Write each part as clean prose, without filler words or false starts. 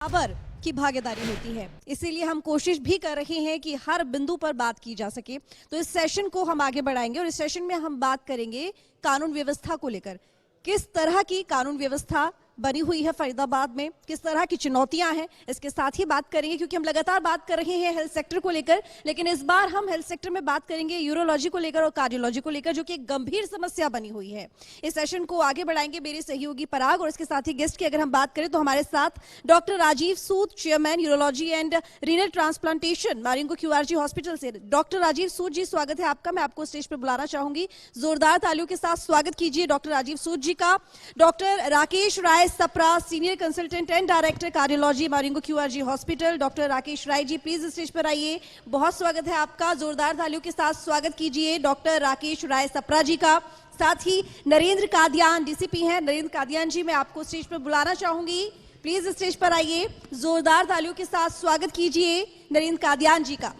बराबर की भागीदारी होती है, इसीलिए हम कोशिश भी कर रहे हैं कि हर बिंदु पर बात की जा सके। तो इस सेशन को हम आगे बढ़ाएंगे और इस सेशन में हम बात करेंगे कानून व्यवस्था को लेकर। किस तरह की कानून व्यवस्था बनी हुई है फरीदाबाद में, किस तरह की चुनौतियां हैं, इसके साथ ही बात करेंगे, क्योंकि हम लगातार बात कर रहे हैं हेल्थ सेक्टर को लेकर, लेकिन इस बार हम हेल्थ सेक्टर में बात करेंगे यूरोलॉजी को लेकर और कार्डियोलॉजी को लेकर, जो कि एक गंभीर समस्या बनी हुई है। इस सेशन को आगे बढ़ाएंगे मेरे सहयोगी पराग, और इसके साथ ही गेस्ट की अगर हम बात करें तो हमारे साथ doctor Rajiv Sood, chairman urology and renal transplantation, Marengo QRG hospital से। डॉक्टर राजीव सूद जी, स्वागत है आपका। मैं आपको स्टेज पर बुलाना चाहूंगी, जोरदार तालियों के साथ स्वागत कीजिए डॉक्टर राजीव सूद जी का। Doctor Rakesh Rai Sapra, senior consultant and director cardiology, Marengo QRG hospital. Doctor Rakesh Rai ji, please stage पर आइए, बहुत स्वागत है आपका। जोरदार तालियों के साथ स्वागत कीजिए डॉक्टर राकेश राय सप्रा जी का। साथ ही नरेंद्र कादियान, डीसीपी हैं। नरेंद्र कादियान जी, मैं आपको स्टेज पर बुलाना चाहूंगी, प्लीज स्टेज पर आइए, जोरदार तालियों के साथ स्वागत कीजिए नरेंद्र कादियान जी का।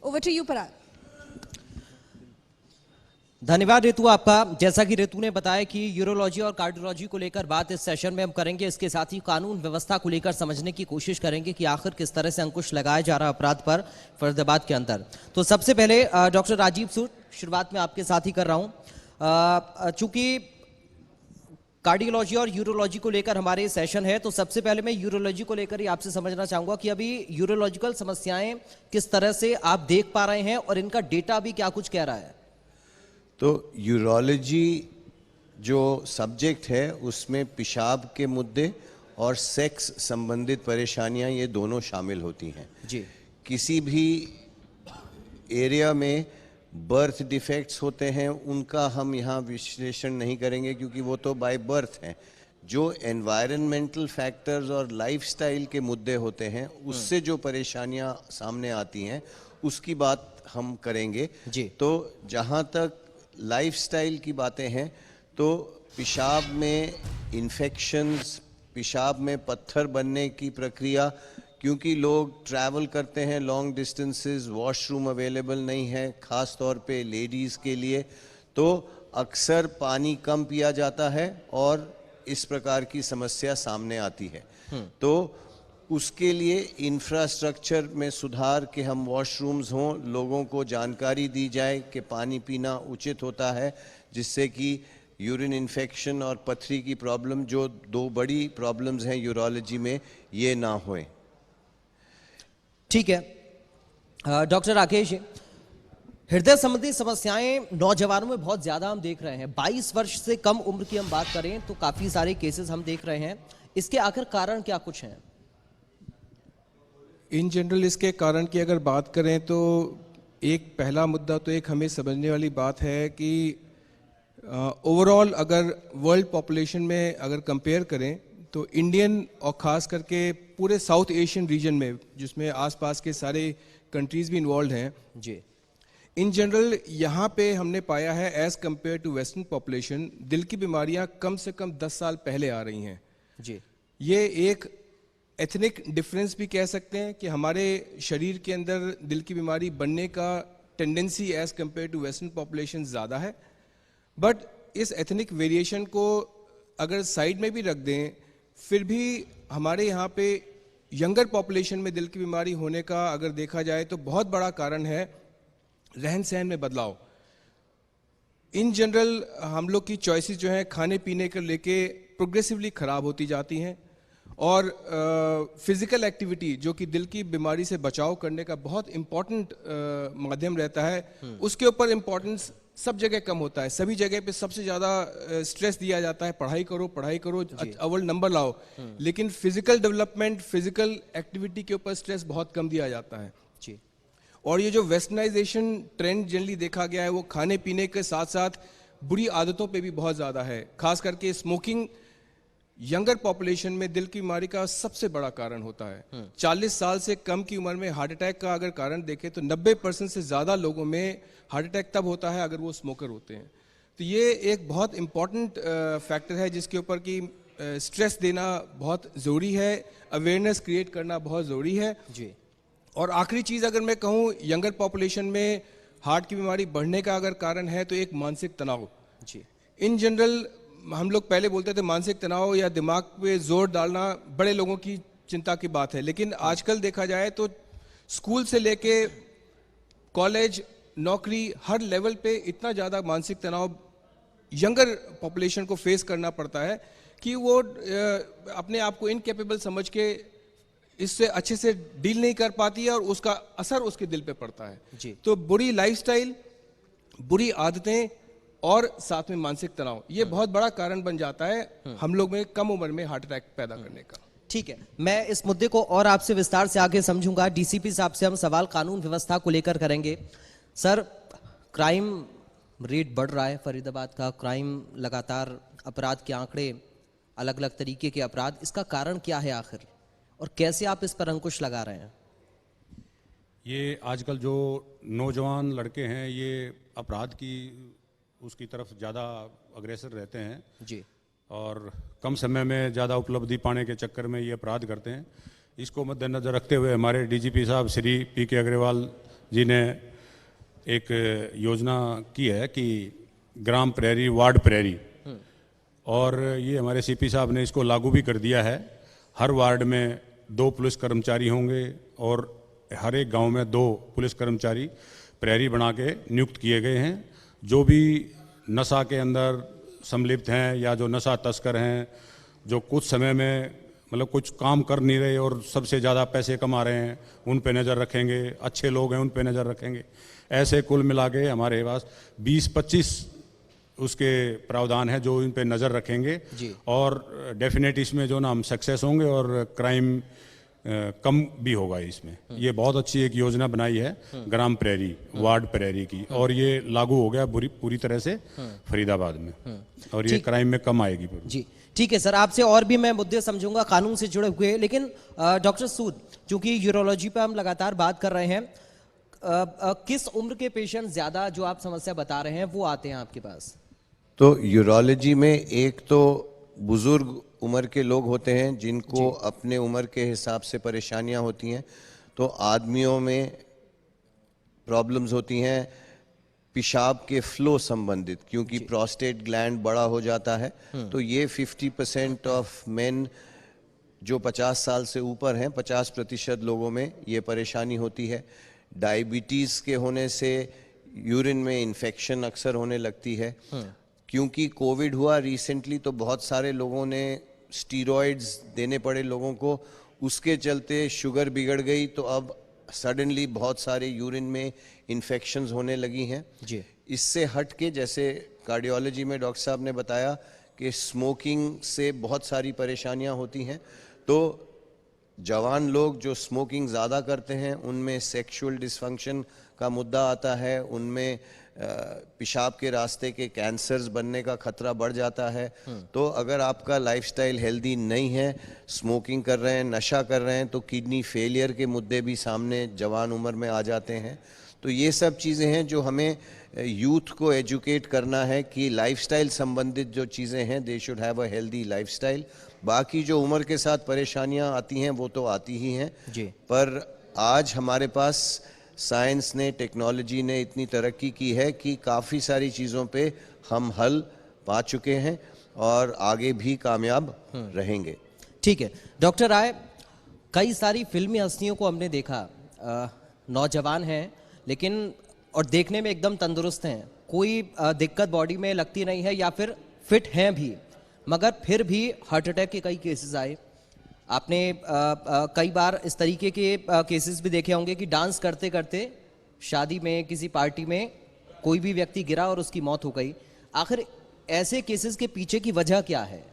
ओवर टू यू पराग। धन्यवाद ऋतु आपका। जैसा कि ऋतु ने बताया कि यूरोलॉजी और कार्डियोलॉजी को लेकर बात इस सेशन में हम करेंगे, इसके साथ ही कानून व्यवस्था को लेकर समझने की कोशिश करेंगे कि आखिर किस तरह से अंकुश लगाया जा रहा अपराध पर फरीदाबाद के अंदर। तो सबसे पहले डॉक्टर राजीव सूद, शुरुआत में आपके साथ ही कर रहा हूं। चूंकि कार्डियोलॉजी और यूरोलॉजी को लेकर हमारे सेशन है, तो सबसे पहले मैं यूरोलॉजी को लेकर ही आपसे समझना चाहूंगा कि अभी यूरोलॉजिकल समस्याएं किस तरह से आप देख पा रहे हैं और इनका डेटा भी क्या कुछ कह रहा है। तो यूरोलॉजी जो सब्जेक्ट है उसमें पेशाब के मुद्दे और सेक्स संबंधित परेशानियां, ये दोनों शामिल होती हैं जी। किसी भी एरिया में बर्थ डिफेक्ट्स होते हैं, उनका हम यहाँ विश्लेषण नहीं करेंगे क्योंकि वो तो बाय बर्थ हैं। जो एनवायरनमेंटल फैक्टर्स और लाइफस्टाइल के मुद्दे होते हैं, उससे जो परेशानियां सामने आती हैं उसकी बात हम करेंगे जी। तो जहाँ तक लाइफस्टाइल की बातें हैं, तो पेशाब में इन्फेक्शंस, पेशाब में पत्थर बनने की प्रक्रिया, क्योंकि लोग ट्रैवल करते हैं लॉन्ग डिस्टेंसेस, वॉशरूम अवेलेबल नहीं है ख़ास तौर पे लेडीज़ के लिए, तो अक्सर पानी कम पिया जाता है और इस प्रकार की समस्या सामने आती है। तो उसके लिए इंफ्रास्ट्रक्चर में सुधार के हम वॉशरूम्स हों, लोगों को जानकारी दी जाए कि पानी पीना उचित होता है, जिससे कि यूरिन इन्फेक्शन और पथरी की प्रॉब्लम, जो दो बड़ी प्रॉब्लम्स हैं यूरोलॉजी में, ये ना होए। ठीक है डॉक्टर राकेश, हृदय संबंधी समस्याएं नौजवानों में बहुत ज्यादा हम देख रहे हैं। 22 वर्ष से कम उम्र की हम बात करें तो काफी सारे केसेस हम देख रहे हैं। इसके आखिर कारण क्या कुछ हैं? इन जनरल इसके कारण की अगर बात करें तो एक पहला मुद्दा तो एक हमें समझने वाली बात है कि ओवरऑल अगर वर्ल्ड पॉपुलेशन में अगर कंपेयर करें तो इंडियन और ख़ास करके पूरे साउथ एशियन रीजन में, जिसमें आसपास के सारे कंट्रीज़ भी इन्वॉल्व हैं जी, इन जनरल यहाँ पे हमने पाया है as compared to western population, दिल की बीमारियाँ कम से कम 10 साल पहले आ रही हैं जी। ये एक एथनिक डिफरेंस भी कह सकते हैं कि हमारे शरीर के अंदर दिल की बीमारी बनने का tendency as compare to western population ज़्यादा है। बट इस एथनिक वेरिएशन को अगर साइड में भी रख दें, फिर भी हमारे यहाँ पे यंगर पॉपुलेशन में दिल की बीमारी होने का अगर देखा जाए तो बहुत बड़ा कारण है रहन सहन में बदलाव। इन जनरल हम लोग की चॉइसेस जो हैं खाने पीने को लेके प्रोग्रेसिवली ख़राब होती जाती हैं, और फिजिकल एक्टिविटी जो कि दिल की बीमारी से बचाव करने का बहुत इम्पॉर्टेंट माध्यम रहता है, उसके ऊपर इम्पोर्टेंस सब जगह कम होता है। सभी जगह पे सबसे ज़्यादा स्ट्रेस दिया जाता है, पढ़ाई करो अव्वल नंबर लाओ, लेकिन फिजिकल डेवलपमेंट, फिजिकल एक्टिविटी के ऊपर स्ट्रेस बहुत कम दिया जाता है जी। और ये जो वेस्टर्नाइजेशन ट्रेंड जनरली देखा गया है, वो खाने पीने के साथ साथ बुरी आदतों पे भी बहुत ज़्यादा है। खास करके स्मोकिंग यंगर पॉपुलेशन में दिल की बीमारी का सबसे बड़ा कारण होता है। 40 साल से कम की उम्र में हार्ट अटैक का अगर कारण देखें तो 90% से ज़्यादा लोगों में हार्ट अटैक तब होता है अगर वो स्मोकर होते हैं। तो ये एक बहुत इम्पॉर्टेंट फैक्टर है जिसके ऊपर कि स्ट्रेस देना बहुत ज़रूरी है, अवेयरनेस क्रिएट करना बहुत ज़रूरी है जी। और आखिरी चीज़ अगर मैं कहूँ, यंगर पॉपुलेशन में हार्ट की बीमारी बढ़ने का अगर कारण है तो एक मानसिक तनाव जी। इन जनरल हम लोग पहले बोलते थे मानसिक तनाव या दिमाग पे जोर डालना बड़े लोगों की चिंता की बात है, लेकिन आजकल देखा जाए तो स्कूल से लेके कॉलेज, नौकरी, हर लेवल पे इतना ज़्यादा मानसिक तनाव यंगर पॉपुलेशन को फेस करना पड़ता है कि वो अपने आप को इनकेपेबल समझ के इससे अच्छे से डील नहीं कर पाती है और उसका असर उसके दिल पे पड़ता है जी। तो बुरी लाइफस्टाइल, बुरी आदतें और साथ में मानसिक तनाव, ये बहुत बड़ा कारण बन जाता है हम लोग में कम उम्र में हार्ट अटैक पैदा करने का। ठीक है, मैं इस मुद्दे को और आपसे विस्तार से आगे समझूंगा। डीसीपी साहब से हम सवाल कानून व्यवस्था को लेकर करेंगे। सर, क्राइम रेट बढ़ रहा है फरीदाबाद का, क्राइम लगातार, अपराध के आंकड़े, अलग अलग तरीके के अपराध, इसका कारण क्या है आखिर, और कैसे आप इस पर अंकुश लगा रहे हैं? ये आजकल जो नौजवान लड़के हैं ये अपराध की उसकी तरफ ज़्यादा अग्रेसर रहते हैं जी, और कम समय में ज़्यादा उपलब्धि पाने के चक्कर में ये अपराध करते हैं। इसको मद्देनज़र रखते हुए हमारे डीजीपी साहब श्री पी.के. अग्रवाल जी ने एक योजना की है कि ग्राम प्रहरी, वार्ड प्रहरी, और ये हमारे सीपी साहब ने इसको लागू भी कर दिया है। हर वार्ड में 2 पुलिस कर्मचारी होंगे और हर एक गांव में 2 पुलिस कर्मचारी प्रहरी बना के नियुक्त किए गए हैं। जो भी नशा के अंदर सम्मिलित हैं या जो नशा तस्कर हैं, जो कुछ समय में मतलब कुछ काम कर नहीं रहे और सबसे ज़्यादा पैसे कमा रहे हैं, उन पे नज़र रखेंगे। अच्छे लोग हैं, उन पे नज़र रखेंगे। ऐसे कुल मिला के हमारे पास 20-25 उसके प्रावधान है जो इन पे नज़र रखेंगे जी। और डेफिनेट इसमें जो ना हम सक्सेस होंगे और क्राइम कम भी होगा इसमें। ये बहुत अच्छी एक योजना बनाई है ग्राम प्रहरी, वार्ड प्रहरी की, और ये लागू हो गया पूरी तरह से फरीदाबाद में, और ये क्राइम में कम आएगी जी। ठीक है सर, आपसे और भी मैं मुद्दे समझूंगा कानून से जुड़े हुए, लेकिन डॉक्टर सूद, चूंकि यूरोलॉजी पे हम लगातार बात कर रहे हैं, किस उम्र के पेशेंट ज्यादा जो आप समस्या बता रहे हैं वो आते हैं आपके पास? तो यूरोलॉजी में एक तो बुजुर्ग उम्र के लोग होते हैं जिनको अपने उम्र के हिसाब से परेशानियां होती हैं। तो आदमियों में प्रॉब्लम्स होती हैं पेशाब के फ्लो संबंधित, क्योंकि प्रोस्टेट ग्लैंड बड़ा हो जाता है। तो ये 50% ऑफ मेन जो 50 साल से ऊपर हैं, 50% लोगों में ये परेशानी होती है। डायबिटीज़ के होने से यूरिन में इन्फेक्शन अक्सर होने लगती है। क्योंकि कोविड हुआ रिसेंटली तो बहुत सारे लोगों ने स्टीरॉइड्स देने पड़े लोगों को, उसके चलते शुगर बिगड़ गई, तो अब सडनली बहुत सारे यूरिन में इन्फेक्शंस होने लगी हैं जी। इससे हट के, जैसे कार्डियोलॉजी में डॉक्टर साहब ने बताया कि स्मोकिंग से बहुत सारी परेशानियां होती हैं। तो जवान लोग जो स्मोकिंग ज़्यादा करते हैं उनमें सेक्सुअल डिसफंक्शन का मुद्दा आता है, उनमें पेशाब के रास्ते के कैंसर्स बनने का खतरा बढ़ जाता है। तो अगर आपका लाइफस्टाइल हेल्दी नहीं है, स्मोकिंग कर रहे हैं, नशा कर रहे हैं, तो किडनी फेलियर के मुद्दे भी सामने जवान उम्र में आ जाते हैं। तो ये सब चीज़ें हैं जो हमें यूथ को एजुकेट करना है कि लाइफस्टाइल संबंधित जो चीज़ें हैं, they should have a healthy lifestyle. बाकी जो उम्र के साथ परेशानियां आती हैं वो तो आती ही हैं जी। पर आज हमारे पास साइंस ने, टेक्नोलॉजी ने इतनी तरक्की की है कि काफ़ी सारी चीज़ों पे हम हल पा चुके हैं और आगे भी कामयाब रहेंगे। ठीक है डॉक्टर राय, कई सारी फिल्मी हस्तियों को हमने देखा, नौजवान हैं लेकिन और देखने में एकदम तंदुरुस्त हैं, कोई दिक्कत बॉडी में लगती नहीं है या फिर फिट हैं भी, मगर फिर भी हार्ट अटैक के कई केसेस आए। आपने कई बार इस तरीके के केसेस भी देखे होंगे कि डांस करते करते शादी में, किसी पार्टी में कोई भी व्यक्ति गिरा और उसकी मौत हो गई। आखिर ऐसे केसेस के पीछे की वजह क्या है?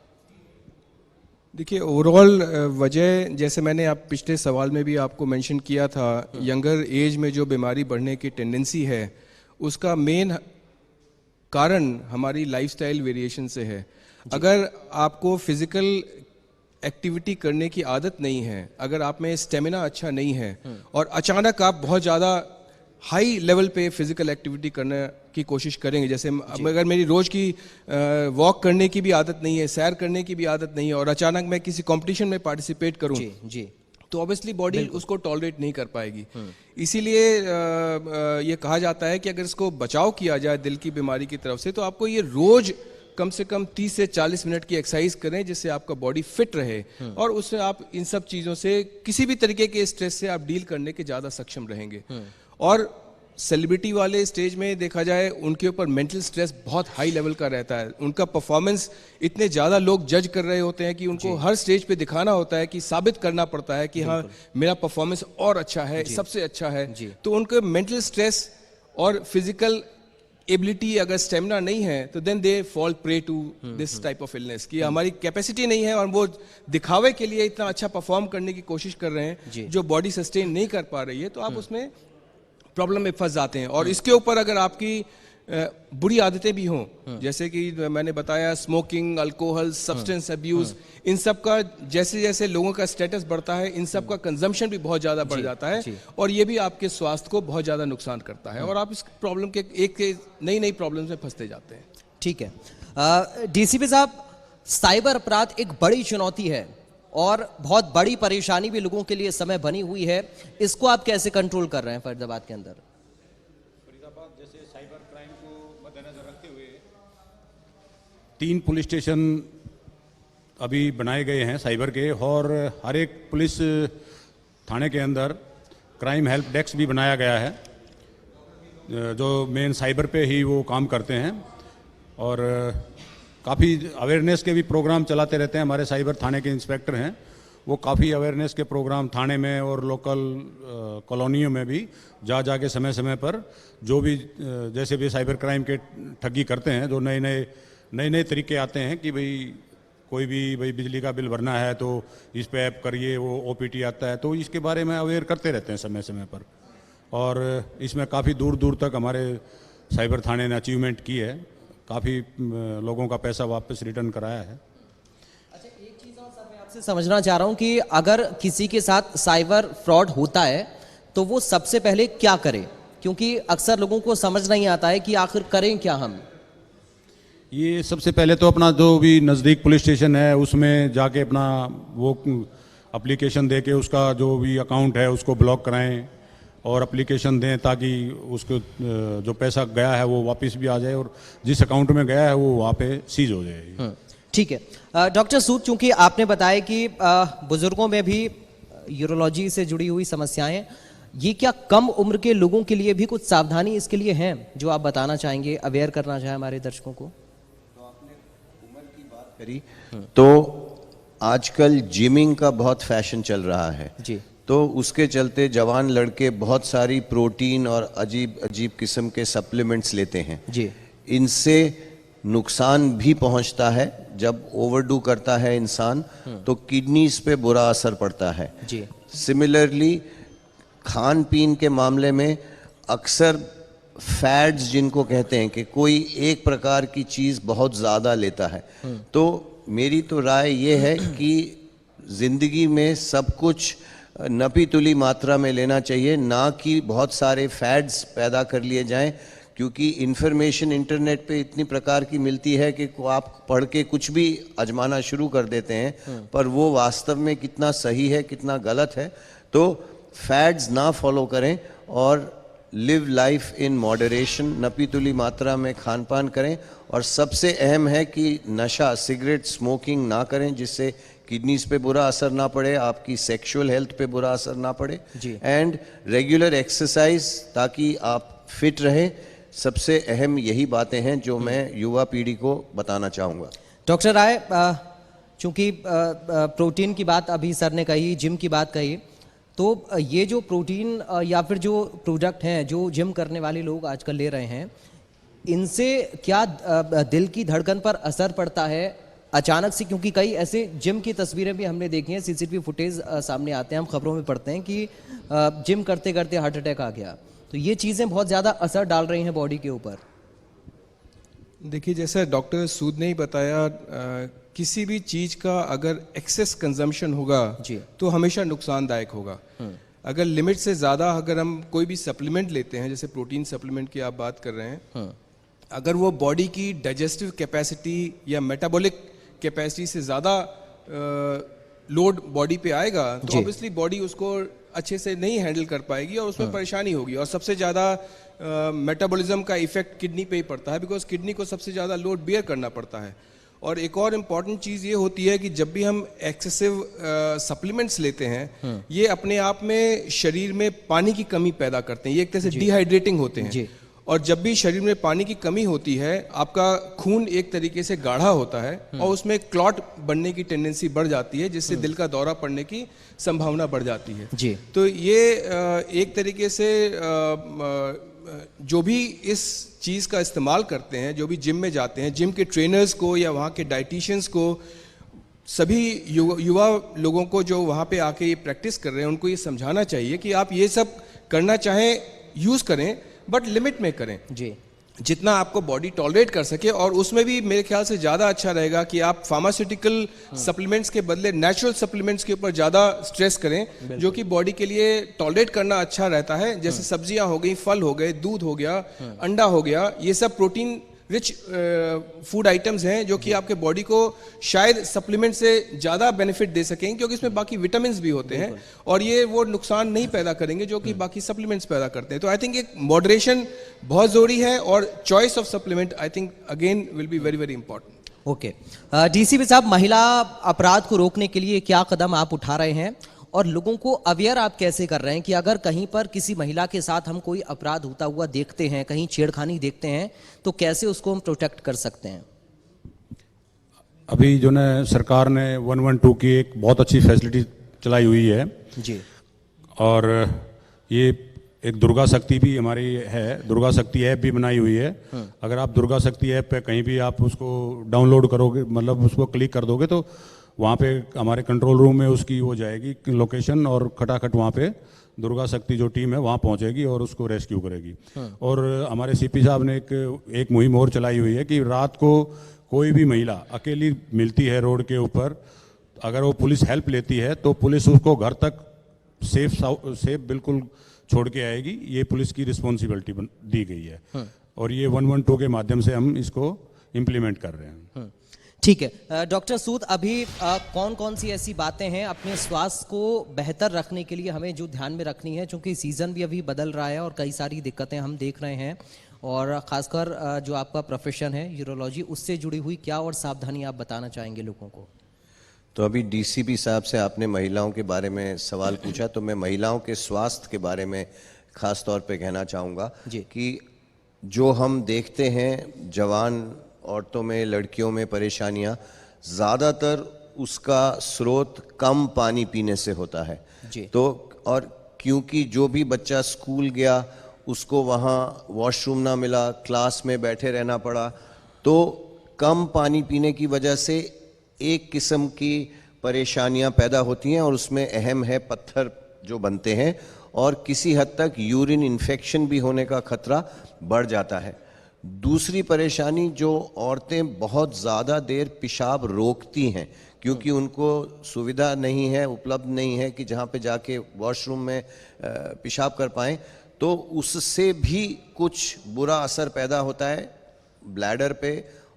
देखिए, ओवरऑल वजह, जैसे मैंने आप पिछले सवाल में भी आपको मेंशन किया था, यंगर एज में जो बीमारी बढ़ने की टेंडेंसी है, उसका मेन कारण हमारी लाइफस्टाइल वेरिएशन से है। अगर आपको फिजिकल एक्टिविटी करने की आदत नहीं है, अगर आप में स्टेमिना अच्छा नहीं है और अचानक आप बहुत ज़्यादा हाई लेवल पे फिजिकल एक्टिविटी करने की कोशिश करेंगे, जैसे अगर मेरी रोज की वॉक करने की भी आदत नहीं है, सैर करने की भी आदत नहीं है, और अचानक मैं किसी कंपटीशन में पार्टिसिपेट करूं जी, तो ऑब्वियसली बॉडी उसको टॉलरेट नहीं कर पाएगी। इसीलिए ये कहा जाता है कि अगर इसको बचाव किया जाए दिल की बीमारी की तरफ से, तो आपको ये रोज कम से कम 30 से 40 मिनट की एक्सरसाइज करें जिससे आपका बॉडी फिट रहे और उससे आप इन सब चीज़ों से किसी भी तरीके के स्ट्रेस से आप डील करने के ज़्यादा सक्षम रहेंगे। और सेलिब्रिटी वाले स्टेज में देखा जाए उनके ऊपर मेंटल स्ट्रेस बहुत हाई लेवल का रहता है, उनका परफॉर्मेंस इतने ज़्यादा लोग जज कर रहे होते हैं कि उनको हर स्टेज पे दिखाना होता है कि साबित करना पड़ता है कि हाँ मेरा परफॉर्मेंस और अच्छा है, सबसे अच्छा है। तो उनके मेंटल स्ट्रेस और फिजिकल एबिलिटी अगर स्टेमिना नहीं है तो then they fall prey to this type of illness कि हमारी कैपेसिटी नहीं है और वो दिखावे के लिए इतना अच्छा परफॉर्म करने की कोशिश कर रहे हैं जो बॉडी सस्टेन नहीं कर पा रही है, तो आप उसमें प्रॉब्लम में फंस जाते हैं। और इसके ऊपर अगर आपकी बुरी आदतें भी हों, जैसे कि मैंने बताया स्मोकिंग, अल्कोहल, सब्सटेंस अब्यूज, इन सब का जैसे जैसे लोगों का स्टेटस बढ़ता है इन सब का कंजम्पशन भी बहुत ज़्यादा बढ़ जाता है और ये भी आपके स्वास्थ्य को बहुत ज़्यादा नुकसान करता है और आप इस प्रॉब्लम के एक नई प्रॉब्लम में फंसते जाते हैं। ठीक है डीसीपी साहब, साइबर अपराध एक बड़ी चुनौती है और बहुत बड़ी परेशानी भी लोगों के लिए समय बनी हुई है, इसको आप कैसे कंट्रोल कर रहे हैं फरीदाबाद के अंदर? फरीदाबाद जैसे साइबर क्राइम को मद्देनजर रखते हुए 3 पुलिस स्टेशन अभी बनाए गए हैं साइबर के और हर एक पुलिस थाने के अंदर क्राइम हेल्प डेस्क भी बनाया गया है जो मेन साइबर पे ही वो काम करते हैं और काफ़ी अवेयरनेस के भी प्रोग्राम चलाते रहते हैं। हमारे साइबर थाने के इंस्पेक्टर हैं, वो काफ़ी अवेयरनेस के प्रोग्राम थाने में और लोकल कॉलोनियों में भी जा के समय समय पर जो भी जैसे भी साइबर क्राइम के ठगी करते हैं, जो नए तरीके आते हैं कि भाई कोई भी भाई बिजली का बिल भरना है तो इस पे ऐप करिए, वो ओपीटी आता है, तो इसके बारे में अवेयर करते रहते हैं समय समय पर। और इसमें काफ़ी दूर दूर तक हमारे साइबर थाने ने अचीवमेंट की है, काफ़ी लोगों का पैसा वापस रिटर्न कराया है। अच्छा, एक चीज़ और सर मैं आपसे समझना चाह रहा हूँ कि अगर किसी के साथ साइबर फ्रॉड होता है तो वो सबसे पहले क्या करे, क्योंकि अक्सर लोगों को समझ नहीं आता है कि आखिर करें क्या हम। ये सबसे पहले तो अपना जो भी नज़दीक पुलिस स्टेशन है उसमें जाके अपना वो एप्लीकेशन दे के उसका जो भी अकाउंट है उसको ब्लॉक कराएं और एप्लीकेशन दें ताकि उसको जो पैसा गया है वो वापस भी आ जाए और जिस अकाउंट में गया है वो वहाँ पे सीज हो जाए। ठीक है डॉक्टर सूद, चूंकि आपने बताया कि बुजुर्गों में भी यूरोलॉजी से जुड़ी हुई समस्याएं, ये क्या कम उम्र के लोगों के लिए भी कुछ सावधानी इसके लिए हैं जो आप बताना चाहेंगे, अवेयर करना चाहें हमारे दर्शकों को? तो आपने उम्र की बात करी तो आजकल जिमिंग का बहुत फैशन चल रहा है जी, तो उसके चलते जवान लड़के बहुत सारी प्रोटीन और अजीब अजीब किस्म के सप्लीमेंट्स लेते हैं जी। इनसे नुकसान भी पहुंचता है, जब ओवरडू करता है इंसान तो किडनीज पे बुरा असर पड़ता है जी। सिमिलरली खान पीन के मामले में अक्सर फैट्स जिनको कहते हैं कि कोई एक प्रकार की चीज़ बहुत ज़्यादा लेता है, तो मेरी तो राय ये है कि ज़िंदगी में सब कुछ नपी तुली मात्रा में लेना चाहिए, ना कि बहुत सारे फैड्स पैदा कर लिए जाएं, क्योंकि इन्फॉर्मेशन इंटरनेट पे इतनी प्रकार की मिलती है कि आप पढ़ के कुछ भी आजमाना शुरू कर देते हैं पर वो वास्तव में कितना सही है कितना गलत है। तो फैड्स ना फॉलो करें और लिव लाइफ इन मॉडरेशन, नपी तुली मात्रा में खान पान करें और सबसे अहम है कि नशा सिगरेट स्मोकिंग ना करें जिससे किडनीज पे बुरा असर ना पड़े, आपकी सेक्सुअल हेल्थ पे बुरा असर ना पड़े, एंड रेगुलर एक्सरसाइज ताकि आप फिट रहें। सबसे अहम यही बातें हैं जो मैं युवा पीढ़ी को बताना चाहूँगा। डॉक्टर राय, चूंकि प्रोटीन की बात अभी सर ने कही, जिम की बात कही, तो ये जो प्रोटीन या फिर जो प्रोडक्ट हैं जो जिम करने वाले लोग आजकल ले रहे हैं, इनसे क्या दिल की धड़कन पर असर पड़ता है अचानक से? क्योंकि कई ऐसे जिम की तस्वीरें भी हमने देखी हैं, सीसीटीवी फुटेज सामने आते हैं, हम खबरों में पढ़ते हैं कि जिम करते करते हार्ट अटैक आ गया। तो ये चीज़ें बहुत ज़्यादा असर डाल रही हैं बॉडी के ऊपर। देखिए, जैसा डॉक्टर सूद ने ही बताया, किसी भी चीज़ का अगर एक्सेस कंजम्पशन होगा तो हमेशा नुकसानदायक होगा। अगर लिमिट से ज़्यादा अगर हम कोई भी सप्लीमेंट लेते हैं, जैसे प्रोटीन सप्लीमेंट की आप बात कर रहे हैं, अगर वो बॉडी की डाइजेस्टिव कैपेसिटी या मेटाबॉलिक कैपेसिटी से ज़्यादा लोड बॉडी पे आएगा तो ऑब्वियसली बॉडी उसको अच्छे से नहीं हैंडल कर पाएगी और उसमें परेशानी होगी। और सबसे ज़्यादा मेटाबॉलिज्म का इफेक्ट किडनी पे ही पड़ता है, बिकॉज किडनी को सबसे ज़्यादा लोड बेयर करना पड़ता है। और एक और इम्पॉर्टेंट चीज़ ये होती है कि जब भी हम एक्सेसिव सप्लीमेंट्स लेते हैं, ये अपने आप में शरीर में पानी की कमी पैदा करते हैं, ये एक तरह से डिहाइड्रेटिंग होते हैं। और जब भी शरीर में पानी की कमी होती है, आपका खून एक तरीके से गाढ़ा होता है और उसमें क्लॉट बनने की टेंडेंसी बढ़ जाती है, जिससे दिल का दौरा पड़ने की संभावना बढ़ जाती है। जी। तो ये एक तरीके से जो भी इस चीज़ का इस्तेमाल करते हैं, जो भी जिम में जाते हैं, जिम के ट्रेनर्स को या वहाँ के डाइटिशियंस को, सभी युवा लोगों को जो वहाँ पे आके ये प्रैक्टिस कर रहे हैं, उनको ये समझाना चाहिए कि आप ये सब करना चाहें यूज़ करें, बट लिमिट में करें, जी, जितना आपको बॉडी टॉलरेट कर सके। और उसमें भी मेरे ख्याल से ज़्यादा अच्छा रहेगा कि आप फार्मास्यूटिकल सप्लीमेंट्स के बदले नेचुरल सप्लीमेंट्स के ऊपर ज़्यादा स्ट्रेस करें, जो कि बॉडी के लिए टॉलरेट करना अच्छा रहता है। जैसे सब्जियां हो गई, फल हो गए, दूध हो गया, अंडा हो गया, ये सब प्रोटीन रिच फूड आइटम्स हैं जो कि आपके बॉडी को शायद सप्लीमेंट से ज़्यादा बेनिफिट दे सकेंगे, क्योंकि इसमें बाकी विटामिन्स भी होते हैं और ये वो नुकसान नहीं पैदा करेंगे जो कि बाकी सप्लीमेंट्स पैदा करते हैं। तो आई थिंक एक मॉडरेशन बहुत ज़रूरी है, और choice of supplement I think again will be very very important. Okay. DCP साहब, महिला अपराध को रोकने के लिए क्या कदम आप उठा रहे हैं और लोगों को अवेयर आप कैसे कर रहे हैं कि अगर कहीं पर किसी महिला के साथ हम कोई अपराध होता हुआ देखते हैं, कहीं छेड़खानी देखते हैं, तो कैसे उसको हम प्रोटेक्ट कर सकते हैं? अभी जो है सरकार ने 112 की एक बहुत अच्छी फैसिलिटी चलाई हुई है जी, और ये एक दुर्गा शक्ति भी हमारी है, दुर्गा शक्ति ऐप भी बनाई हुई है। अगर आप दुर्गा शक्ति ऐप पे कहीं भी आप उसको डाउनलोड करोगे, मतलब उसको क्लिक कर दोगे, तो वहाँ पे हमारे कंट्रोल रूम में उसकी हो जाएगी लोकेशन, और खटाखट वहाँ पे दुर्गा शक्ति जो टीम है वहाँ पहुँचेगी और उसको रेस्क्यू करेगी। और हमारे सीपी साहब ने एक मुहिम और चलाई हुई है कि रात को कोई भी महिला अकेली मिलती है रोड के ऊपर, अगर वो पुलिस हेल्प लेती है तो पुलिस उसको घर तक सेफ बिल्कुल छोड़ के आएगी। ये पुलिस की रिस्पॉन्सिबिलिटी दी गई है और ये 112 के माध्यम से हम इसको इम्प्लीमेंट कर रहे हैं। ठीक है। डॉक्टर सूद, अभी कौन कौन सी ऐसी बातें हैं अपने स्वास्थ्य को बेहतर रखने के लिए हमें जो ध्यान में रखनी है, क्योंकि सीज़न भी अभी बदल रहा है और कई सारी दिक्कतें हम देख रहे हैं, और ख़ासकर जो आपका प्रोफेशन है यूरोलॉजी, उससे जुड़ी हुई क्या और सावधानी आप बताना चाहेंगे लोगों को? तो अभी डीसीपी साहब से आपने महिलाओं के बारे में सवाल पूछा, तो मैं महिलाओं के स्वास्थ्य के बारे में ख़ास तौर पे कहना चाहूँगा कि जो हम देखते हैं जवान औरतों में, लड़कियों में परेशानियां, ज़्यादातर उसका स्रोत कम पानी पीने से होता है जी। तो और क्योंकि जो भी बच्चा स्कूल गया उसको वहाँ वॉशरूम ना मिला, क्लास में बैठे रहना पड़ा, तो कम पानी पीने की वजह से एक किस्म की परेशानियां पैदा होती हैं, और उसमें अहम है पत्थर जो बनते हैं, और किसी हद तक यूरिन इन्फेक्शन भी होने का खतरा बढ़ जाता है। दूसरी परेशानी, जो औरतें बहुत ज़्यादा देर पेशाब रोकती हैं क्योंकि उनको सुविधा नहीं है, उपलब्ध नहीं है कि जहाँ पे जाके वॉशरूम में पेशाब कर पाएँ, तो उससे भी कुछ बुरा असर पैदा होता है ब्लैडर पे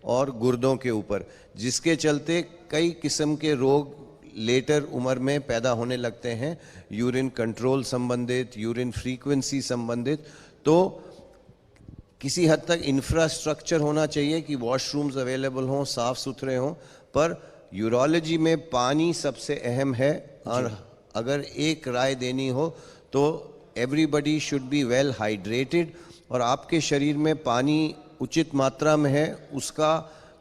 और गुर्दों के ऊपर, जिसके चलते कई किस्म के रोग लेटर उम्र में पैदा होने लगते हैं, यूरिन कंट्रोल संबंधित, यूरिन फ्रीक्वेंसी संबंधित। तो किसी हद तक इंफ्रास्ट्रक्चर होना चाहिए कि वॉशरूम्स अवेलेबल हों, साफ़ सुथरे हों, पर यूरोलॉजी में पानी सबसे अहम है। और अगर एक राय देनी हो तो everybody should be well hydrated, और आपके शरीर में पानी उचित मात्रा में है उसका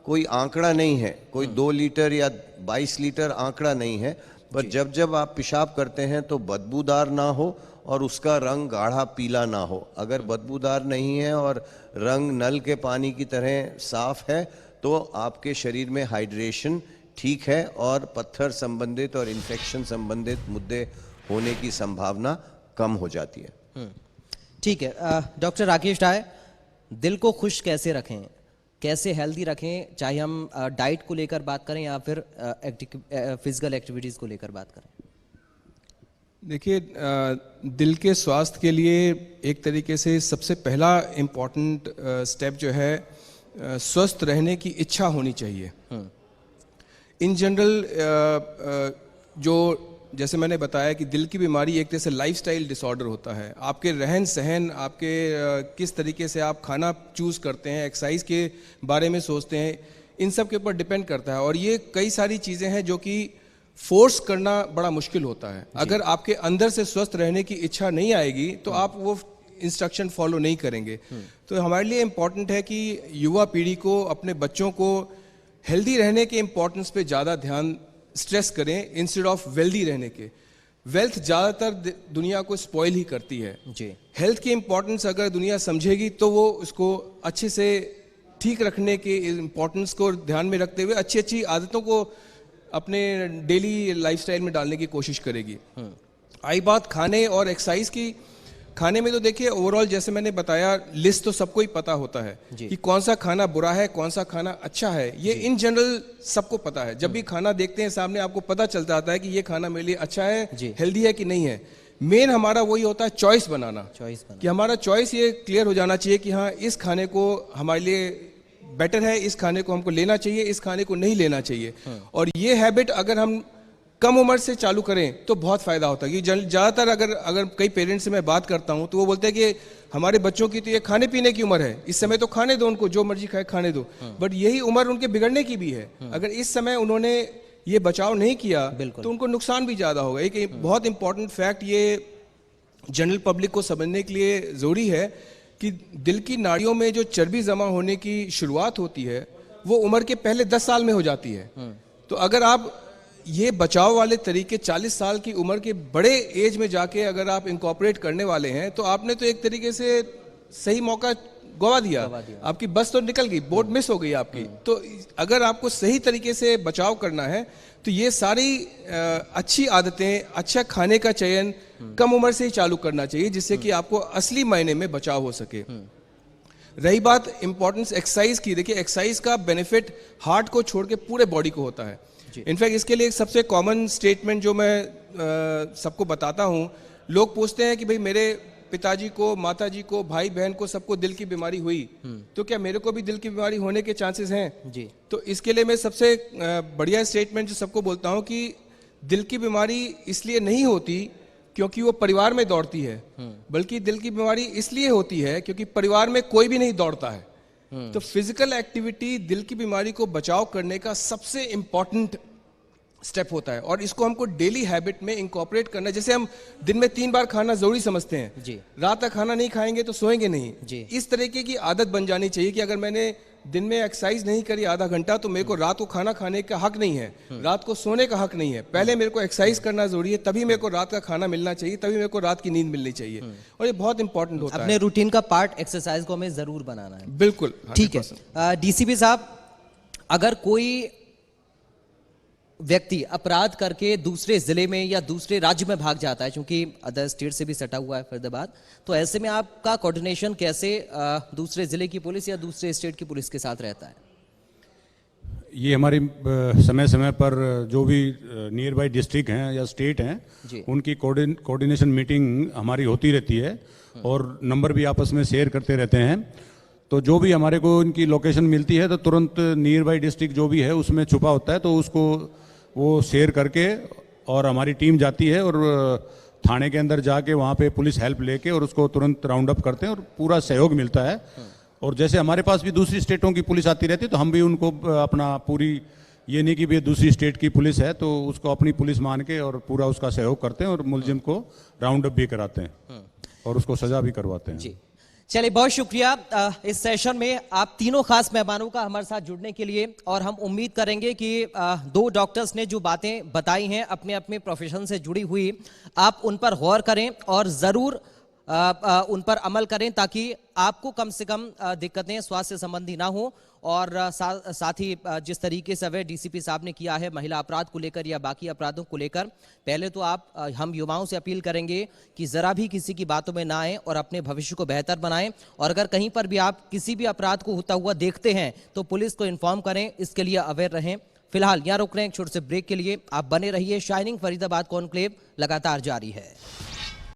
कोई आंकड़ा नहीं है, कोई 2 लीटर या 22 लीटर आंकड़ा नहीं है, पर जब जब आप पेशाब करते हैं तो बदबूदार ना हो और उसका रंग गाढ़ा पीला ना हो। अगर बदबूदार नहीं है और रंग नल के पानी की तरह साफ है तो आपके शरीर में हाइड्रेशन ठीक है और पत्थर संबंधित और इन्फेक्शन संबंधित मुद्दे होने की संभावना कम हो जाती है। ठीक है। डॉक्टर राकेश राय, दिल को खुश कैसे रखें, कैसे हेल्दी रखें, चाहे हम डाइट को लेकर बात करें या फिर फिजिकल एक्टिविटीज़ को लेकर बात करें? देखिए, दिल के स्वास्थ्य के लिए एक तरीके से सबसे पहला इम्पॉर्टेंट स्टेप जो है, स्वस्थ रहने की इच्छा होनी चाहिए। इन जनरल जो जैसे मैंने बताया कि दिल की बीमारी एक तरह से लाइफस्टाइल डिसऑर्डर होता है। आपके रहन सहन, आपके किस तरीके से आप खाना चूज़ करते हैं, एक्सरसाइज के बारे में सोचते हैं, इन सब के ऊपर डिपेंड करता है। और ये कई सारी चीज़ें हैं जो कि फोर्स करना बड़ा मुश्किल होता है। अगर आपके अंदर से स्वस्थ रहने की इच्छा नहीं आएगी तो आप वो इंस्ट्रक्शन फॉलो नहीं करेंगे। तो हमारे लिए इम्पॉर्टेंट है कि युवा पीढ़ी को, अपने बच्चों को हेल्दी रहने के इम्पोर्टेंस पे ज़्यादा ध्यान स्ट्रेस करें इंस्टेड ऑफ वेल्दी रहने के। वेल्थ ज़्यादातर दुनिया को स्पॉइल ही करती है जी। हेल्थ की इम्पोर्टेंस अगर दुनिया समझेगी तो वो उसको अच्छे से ठीक रखने के इम्पोर्टेंस को ध्यान में रखते हुए अच्छी अच्छी आदतों को अपने डेली लाइफस्टाइल में डालने की कोशिश करेगी। आई बात खाने और एक्सरसाइज की, खाने में तो देखिए ओवरऑल जैसे मैंने बताया लिस्ट तो सबको ही पता होता है कि कौन सा खाना बुरा है, कौन सा खाना अच्छा है, ये इन जनरल सबको पता है। जब भी खाना देखते हैं सामने आपको पता चलता आता है कि ये खाना मेरे लिए अच्छा है, हेल्दी है कि नहीं है। मेन हमारा वही होता है चॉइस बनाना, कि हमारा चॉइस ये क्लियर हो जाना चाहिए कि हाँ इस खाने को हमारे लिए बेटर है, इस खाने को हमको लेना चाहिए, इस खाने को नहीं लेना चाहिए। और ये हैबिट अगर हम कम उम्र से चालू करें तो बहुत फायदा होता है। कि ज़्यादातर अगर कई पेरेंट्स से मैं बात करता हूं तो वो बोलते हैं कि हमारे बच्चों की तो ये खाने पीने की उम्र है, इस समय तो खाने दो उनको, जो मर्जी खाए खाने दो, बट यही उम्र उनके बिगड़ने की भी है। अगर इस समय उन्होंने ये बचाव नहीं किया तो उनको नुकसान भी ज़्यादा होगा। एक बहुत इंपॉर्टेंट फैक्ट ये जनरल पब्लिक को समझने के लिए ज़रूरी है कि दिल की नाड़ियों में जो चर्बी जमा होने की शुरुआत होती है वो उम्र के पहले 10 साल में हो जाती है। तो अगर आप ये बचाव वाले तरीके 40 साल की उम्र के बड़े एज में जाके अगर आप इंकॉर्पोरेट करने वाले हैं तो आपने तो एक तरीके से सही मौका गवा दिया। आपकी बस तो निकल गई, बोट मिस हो गई आपकी। तो अगर आपको सही तरीके से बचाव करना है तो ये सारी अच्छी आदतें, अच्छा खाने का चयन कम उम्र से ही चालू करना चाहिए, जिससे कि आपको असली मायने में बचाव हो सके। रही बात इंपॉर्टेंस एक्सरसाइज की, देखिए एक्सरसाइज का बेनिफिट हार्ट को छोड़ के पूरे बॉडी को होता है। इनफैक्ट इसके लिए एक सबसे कॉमन स्टेटमेंट जो मैं सबको बताता हूँ, लोग पूछते हैं कि भाई मेरे पिताजी को, माताजी को, भाई बहन को सबको दिल की बीमारी हुई, तो क्या मेरे को भी दिल की बीमारी होने के चांसेस हैं? जी। तो इसके लिए मैं सबसे बढ़िया स्टेटमेंट जो सबको बोलता हूँ कि दिल की बीमारी इसलिए नहीं होती क्योंकि वो परिवार में दौड़ती है, बल्कि दिल की बीमारी इसलिए होती है क्योंकि परिवार में कोई भी नहीं दौड़ता है। तो फिजिकल एक्टिविटी दिल की बीमारी को बचाव करने का सबसे इंपॉर्टेंट स्टेप होता है और इसको हमको डेली हैबिट में इंकॉर्पोरेट करना है। जैसे हम दिन में 3 बार खाना जरूरी समझते हैं जी। रात तक खाना नहीं खाएंगे तो सोएंगे नहीं जी। इस तरीके की आदत बन जानी चाहिए कि अगर मैंने दिन में एक्सरसाइज नहीं करी आधा घंटा तो मेरे को रात को खाना खाने का हक नहीं है, रात को सोने का हक नहीं है। पहले मेरे को एक्सरसाइज करना जरूरी है, तभी मेरे को रात का खाना मिलना चाहिए, तभी मेरे को रात की नींद मिलनी चाहिए। और ये बहुत इंपॉर्टेंट होता है। अपने रूटीन का पार्ट एक्सरसाइज को हमें जरूर बनाना है। बिल्कुल ठीक है। डीसीपी साहब, अगर कोई व्यक्ति अपराध करके दूसरे जिले में या दूसरे राज्य में भाग जाता है, क्योंकि अदर स्टेट से भी सटा हुआ है फरीदाबाद, तो ऐसे में आपका कोऑर्डिनेशन कैसे दूसरे जिले की पुलिस या दूसरे स्टेट की पुलिस के साथ रहता है? ये हमारी समय समय पर जो भी नियर बाई डिस्ट्रिक्ट हैं या स्टेट हैं उनकी कोऑर्डिनेशन मीटिंग हमारी होती रहती है और नंबर भी आपस में शेयर करते रहते हैं। तो जो भी हमारे को इनकी लोकेशन मिलती है तो तुरंत नियर बाई डिस्ट्रिक्ट जो भी है उसमें छुपा होता है तो उसको वो शेयर करके और हमारी टीम जाती है और थाने के अंदर जाके वहाँ पे पुलिस हेल्प लेके और उसको तुरंत राउंड अप करते हैं और पूरा सहयोग मिलता है। और जैसे हमारे पास भी दूसरी स्टेटों की पुलिस आती रहती है तो हम भी उनको अपना पूरी, ये नहीं कि भी दूसरी स्टेट की पुलिस है तो उसको अपनी पुलिस मान के और पूरा उसका सहयोग करते हैं और मुलजिम को राउंड अप भी कराते हैं और उसको सजा भी करवाते हैं जी। चलिए, बहुत शुक्रिया इस सेशन में आप तीनों खास मेहमानों का हमारे साथ जुड़ने के लिए। और हम उम्मीद करेंगे कि 2 डॉक्टर्स ने जो बातें बताई हैं अपने अपने प्रोफेशन से जुड़ी हुई, आप उन पर गौर करें और ज़रूर उन पर अमल करें ताकि आपको कम से कम दिक्कतें स्वास्थ्य संबंधी ना हो। और साथ ही जिस तरीके से अवेयर डीसीपी साहब ने किया है महिला अपराध को लेकर या बाकी अपराधों को लेकर, पहले तो हम युवाओं से अपील करेंगे कि जरा भी किसी की बातों में ना आए और अपने भविष्य को बेहतर बनाएं। और अगर कहीं पर भी आप किसी भी अपराध को होता हुआ देखते हैं तो पुलिस को इन्फॉर्म करें, इसके लिए अवेयर रहें। फिलहाल यहाँ रुक रहे हैं एक छोटे से ब्रेक के लिए, आप बने रहिए। शाइनिंग फरीदाबाद कॉन्क्लेव लगातार जारी है।